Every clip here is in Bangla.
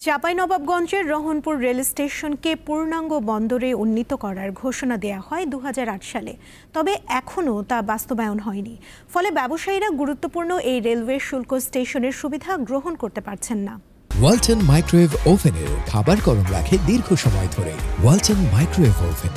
চাঁপাইনবাবগঞ্জের রহনপুর রেল স্টেশনকে পূর্ণাঙ্গ বন্দরে উন্নীত করার ঘোষণা দেয়া হয় ২০০৮ সালে। তবে এখনও তা বাস্তবায়ন হয়নি। ফলে ব্যবসায়ীরা গুরুত্বপূর্ণ এই রেলওয়ে শুল্ক স্টেশনের সুবিধা গ্রহণ করতে পারছেন না। ওয়ালটন মাইক্রোওয়েভ ওভেনের খাবার গরম রাখে দীর্ঘ সময় ধরে। Walton microwave oven.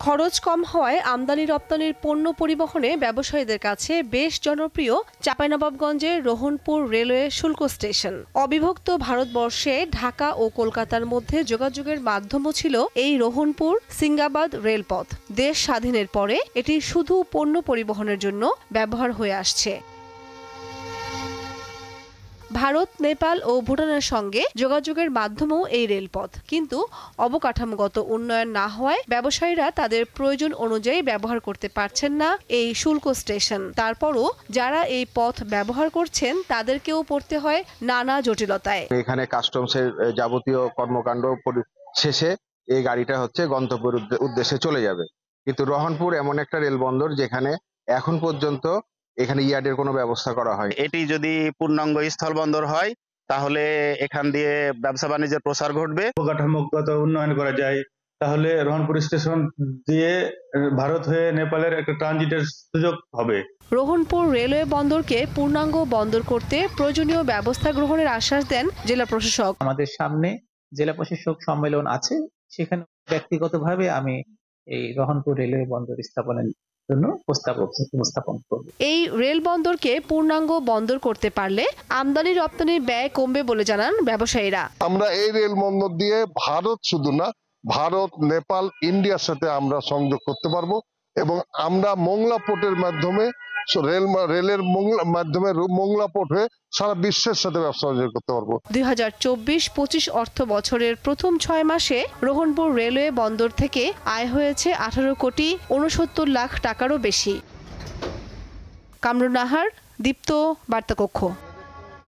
খরচ কম হওয়ায় আমদানি রপ্তানির পণ্য পরিবহনে ব্যবসায়ীদের কাছে বেশ জনপ্রিয় চাঁপাইনবাবগঞ্জের রহনপুর রেলওয়ে শুল্ক স্টেশন। অবিভক্ত ভারতবর্ষে ঢাকা ও কলকাতার মধ্যে যোগাযোগের মাধ্যমও ছিল এই রহনপুর সিঙ্গাবাদ রেলপথ। দেশ স্বাধীনের পরে এটি শুধু পণ্য পরিবহনের জন্য ব্যবহার হয়ে আসছে। ভারত, নেপাল ও ভুটানের সঙ্গে যোগাযোগের মাধ্যমও এই রেলপথ, কিন্তু অবকাঠামোগত উন্নয়ন না হওয়ায় ব্যবসায়ীরা তাদের প্রয়োজন অনুযায়ী ব্যবহার করতে পারছেন না এই শুল্ক স্টেশন। তারপরও যারা এই পথ ব্যবহার করছেন তাদেরকেও পড়তে হয় নানা জটিলতায়। এখানে কাস্টমসের যাবতীয় কর্মকাণ্ড শেষে এই গাড়িটা গন্তব্যের উদ্দেশ্যে চলে যাবে, কিন্তু রহনপুর এমন একটা রেল বন্দর যেখানে এখন পর্যন্ত এখানে ইয়ার্ডের কোনো ব্যবস্থা করা হয়। এটি যদি পূর্ণাঙ্গ স্থল বন্দর হয় তাহলে এখান দিয়ে ব্যবসা বাণিজ্যের প্রসার ঘটবে। অবকাঠামোগত উন্নয়ন করা যায়, তাহলে রহনপুর স্টেশন দিয়ে ভারত হয়ে নেপালের একটা ট্রানজিটের সুযোগ হবে। রহনপুর রেলওয়ে বন্দরকে পূর্ণাঙ্গ বন্দর করতে প্রয়োজনীয় ব্যবস্থা গ্রহণের আশ্বাস দেন জেলা প্রশাসক। আমাদের সামনে জেলা প্রশাসক সম্মেলন আছে, সেখানে ব্যক্তিগতভাবে আমি এই রহনপুর রেলওয়ে বন্দর স্থাপনের জন্য উপস্থাপন করব। এই রেল বন্দরকে পূর্ণাঙ্গ বন্দর করতে পারলে আমদানি রপ্তানির ব্যয় কমবে বলে জানান ব্যবসায়ীরা। আমরা এই রেল বন্দর দিয়ে ভারত শুধু না, ভারত, নেপাল, ইন্ডিয়ার সাথে আমরা সংযোগ করতে পারবো এবং আমরা মোংলা পোর্টের মাধ্যমে রেলের মাধ্যমে মোংলা পোর্ট হয়ে সারা বিশ্বের সাথে ব্যবসা বাণিজ্য করতে পারবো। ২০২৪-২৫ অর্থ বছরের প্রথম ৬ মাসে রহনপুর রেলওয়ে বন্দর থেকে আয় হয়েছে ১৮ কোটি ৬৯ লাখ টাকারও বেশি। কামরুন নাহার, দীপ্ত, বার্তা কক্ষ।